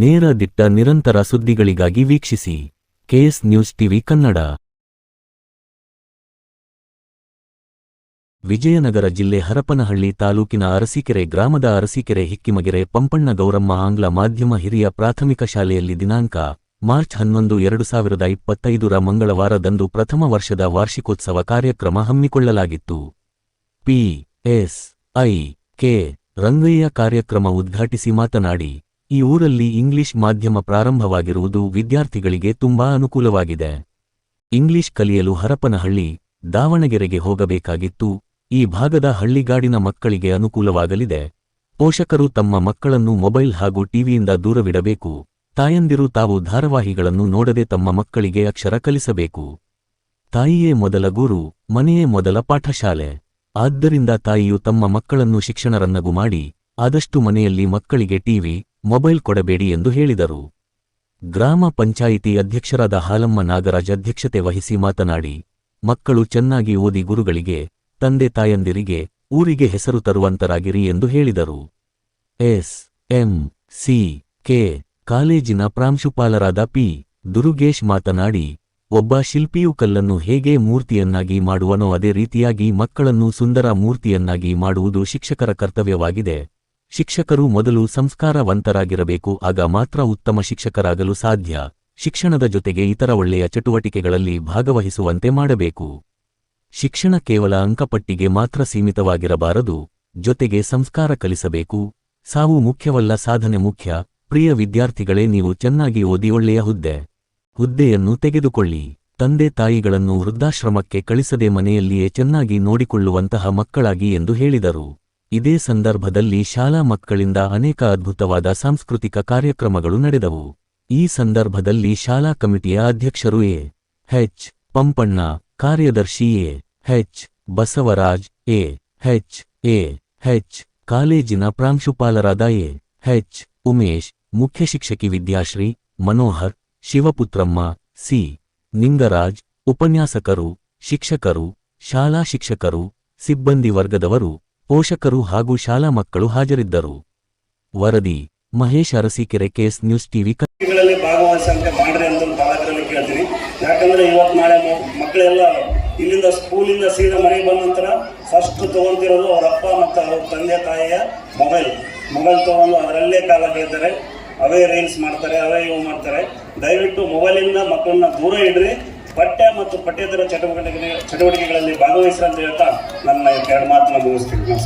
ನೇರ ದಿಟ್ಟ ನಿರಂತರ ಸುದ್ದಿಗಳಿಗಾಗಿ ವೀಕ್ಷಿಸಿ KS news TV Kannada. Vijayanagara ಜಿಲ್ಲೆ ಹರಪನಹಳ್ಳಿ ತಾಲೂಕಿನ ಅರಸೀಕೆರೆ ಗ್ರಾಮದ ಅರಸೀಕೆರೆ ಹಿಕ್ಕಿಮಗೆರೆ ಪಂಪಣ್ಣ ಗೌರಮ್ಮ ಆಂಗ್ಲ ಮಾಧ್ಯಮ ಹಿರಿಯ ಪ್ರಾಥಮಿಕ ಶಾಲೆಯಲ್ಲಿ ದಿನಾಂಕ ಮಾರ್ಚ್ 11, 2025 ಮಂಗಳವಾರದಂದು ಪ್ರಥಮ ವರ್ಷದ ವಾರ್ಷಿಕೋತ್ಸವ ಕಾರ್ಯಕ್ರಮ ಹಮ್ಮಿಕೊಳ್ಳಲಾಗಿತ್ತು. ಪಿ.ಎಸ್.ಐ.ಕೆ. ರಂಗಯ್ಯ ಕಾರ್ಯಕ್ರಮ ಉದ್ಘಾಟಿಸಿ ಮಾತನಾಡಿ, ಈ ಊರಲ್ಲಿ ಇಂಗ್ಲಿಷ್ ಮಾಧ್ಯಮ ಪ್ರಾರಂಭವಾಗಿರುವುದು ವಿದ್ಯಾರ್ಥಿಗಳಿಗೆ ತುಂಬಾ ಅನುಕೂಲವಾಗಿದೆ. ಇಂಗ್ಲಿಷ್ ಕಲಿಯಲು ಹರಪನಹಳ್ಳಿ, ದಾವಣಗೆರೆಗೆ ಹೋಗಬೇಕಾಗಿತ್ತು. ಈ ಭಾಗದ ಹಳ್ಳಿಗಾಡಿನ ಮಕ್ಕಳಿಗೆ ಅನುಕೂಲವಾಗಲಿದೆ. ಪೋಷಕರು ತಮ್ಮ ಮಕ್ಕಳನ್ನು ಮೊಬೈಲ್ ಹಾಗೂ ಟಿವಿಯಿಂದ ದೂರವಿಡಬೇಕು. ತಾಯಂದಿರು ತಾವು ಧಾರಾವಾಹಿಗಳನ್ನು ನೋಡದೆ ತಮ್ಮ ಮಕ್ಕಳಿಗೆ ಅಕ್ಷರ ಕಲಿಸಬೇಕು. ತಾಯಿಯೇ ಮೊದಲ ಗುರು, ಮನೆಯೇ ಮೊದಲ ಪಾಠಶಾಲೆ. ಆದ್ದರಿಂದ ತಾಯಿಯು ತಮ್ಮ ಮಕ್ಕಳನ್ನು ಶಿಕ್ಷಣರನ್ನಾಗಿ ಮಾಡಿ ಆದಷ್ಟು ಮನೆಯಲ್ಲಿ ಮಕ್ಕಳಿಗೆ ಟಿವಿ, ಮೊಬೈಲ್ ಕೊಡಬೇಡಿ ಎಂದು ಹೇಳಿದರು. ಗ್ರಾಮ ಪಂಚಾಯಿತಿ ಅಧ್ಯಕ್ಷರಾದ ಹಾಲಮ್ಮ ನಾಗರಾಜ್ ಅಧ್ಯಕ್ಷತೆ ವಹಿಸಿ ಮಾತನಾಡಿ, ಮಕ್ಕಳು ಚೆನ್ನಾಗಿ ಓದಿ ಗುರುಗಳಿಗೆ, ತಂದೆ ತಾಯಂದಿರಿಗೆ, ಊರಿಗೆ ಹೆಸರು ತರುವಂತರಾಗಿರಿ ಎಂದು ಹೇಳಿದರು. ಎಸ್.ಎಂ.ಸಿ.ಕೆ. ಕಾಲೇಜಿನ ಪ್ರಾಂಶುಪಾಲರಾದ ಪಿ. ದುರುಗೇಶ್ ಮಾತನಾಡಿ, ಒಬ್ಬ ಶಿಲ್ಪಿಯು ಕಲ್ಲನ್ನು ಹೇಗೆ ಮೂರ್ತಿಯನ್ನಾಗಿ ಮಾಡುವನೋ ಅದೇ ರೀತಿಯಾಗಿ ಮಕ್ಕಳನ್ನು ಸುಂದರ ಮೂರ್ತಿಯನ್ನಾಗಿ ಮಾಡುವುದು ಶಿಕ್ಷಕರ ಕರ್ತವ್ಯವಾಗಿದೆ. ಶಿಕ್ಷಕರು ಮೊದಲು ಸಂಸ್ಕಾರವಂತರಾಗಿರಬೇಕು, ಆಗ ಮಾತ್ರ ಉತ್ತಮ ಶಿಕ್ಷಕರಾಗಲು ಸಾಧ್ಯ. ಶಿಕ್ಷಣದ ಜೊತೆಗೆ ಇತರ ಒಳ್ಳೆಯ ಚಟುವಟಿಕೆಗಳಲ್ಲಿ ಭಾಗವಹಿಸುವಂತೆ ಮಾಡಬೇಕು. ಶಿಕ್ಷಣ ಕೇವಲ ಅಂಕಪಟ್ಟಿಗೆ ಮಾತ್ರ ಸೀಮಿತವಾಗಿರಬಾರದು, ಜೊತೆಗೆ ಸಂಸ್ಕಾರ ಕಲಿಸಬೇಕು. ಸಾವು ಮುಖ್ಯವಲ್ಲ, ಸಾಧನೆ ಮುಖ್ಯ. ಪ್ರಿಯ ವಿದ್ಯಾರ್ಥಿಗಳೇ, ನೀವು ಚೆನ್ನಾಗಿ ಓದಿ ಒಳ್ಳೆಯ ಹುದ್ದೆಯನ್ನು ತೆಗೆದುಕೊಳ್ಳಿ. ತಂದೆ ತಾಯಿಗಳನ್ನು ವೃದ್ಧಾಶ್ರಮಕ್ಕೆ ಕಳಿಸದೆ ಮನೆಯಲ್ಲಿಯೇ ಚೆನ್ನಾಗಿ ನೋಡಿಕೊಳ್ಳುವಂತಹ ಮಕ್ಕಳಾಗಿ ಎಂದು ಹೇಳಿದರು. ಇದೇ ಸಂದರ್ಭದಲ್ಲಿ ಶಾಲಾ ಮಕ್ಕಳಿಂದ ಅನೇಕ ಅದ್ಭುತವಾದ ಸಾಂಸ್ಕೃತಿಕ ಕಾರ್ಯಕ್ರಮಗಳು ನಡೆದವು. ಈ ಸಂದರ್ಭದಲ್ಲಿ ಶಾಲಾ ಕಮಿಟಿಯ ಅಧ್ಯಕ್ಷರು ಎ.ಎಚ್. ಪಂಪಣ್ಣ, ಕಾರ್ಯದರ್ಶಿ ಎ.ಎಚ್. ಬಸವರಾಜ್, ಎ.ಎಚ್. ಕಾಲೇಜಿನ ಪ್ರಾಂಶುಪಾಲರಾದ ಎ.ಎಚ್. ಉಮೇಶ್, ಮುಖ್ಯ ಶಿಕ್ಷಕಿ ವಿದ್ಯಾಶ್ರೀ, ಮನೋಹರ್, ಶಿವಪುತ್ರಮ್ಮ, ಸಿ. ನಿಂಗರಾಜ್, ಉಪನ್ಯಾಸಕರು, ಶಿಕ್ಷಕರು, ಶಾಲಾ ಶಿಕ್ಷಕರು, ಸಿಬ್ಬಂದಿ ವರ್ಗದವರು, ಪೋಷಕರು ಹಾಗೂ ಶಾಲಾ ಮಕ್ಕಳು ಹಾಜರಿದ್ದರು. ವರದಿ Mahesh, Arsikere, KS news TV. ಭಾಗವಹಿಸಂತೆ ಮಾಡ್ರಿ ಅಂತ ಭಾಗದಲ್ಲಿ ಕೇಳ್ತೀನಿ. ಯಾಕಂದ್ರೆ ಇವತ್ತು ನಾಳೆ ಮಕ್ಕಳೆಲ್ಲ ಇಲ್ಲಿಂದ ಸ್ಕೂಲಿಂದ ಸೀದಾ ಮನೆಗೆ ಬಂದ ನಂತರ ಫಸ್ಟ್ ತಗೊಂತಿರೋದು ಅವ್ರ ಅಪ್ಪ ಮತ್ತು ಅವ್ರ ತಂದೆ ತಾಯಿಯ ಮೊಬೈಲ್ ತಗೊಂಡು ಅದರಲ್ಲೇ ಕಾಲ ಕಳೀತಾರೆ. ಅವೇ ರೀಲ್ಸ್ ಮಾಡ್ತಾರೆ, ಅವೇ ಇವು ಮಾಡ್ತಾರೆ. ದಯವಿಟ್ಟು ಮೊಬೈಲಿಂದ ಮಕ್ಕಳನ್ನ ದೂರ ಇಡ್ರಿ. ಪಠ್ಯ ಮತ್ತು ಪಠ್ಯೇತರ ಚಟುವಟಿಕೆಗಳಲ್ಲಿ ಭಾಗವಹಿಸ್ರಿ ಅಂತ ಹೇಳ್ತಾ ನನ್ನ 2 ಮಾತನ್ನ ಮುಗಿಸ್ತೀನಿ.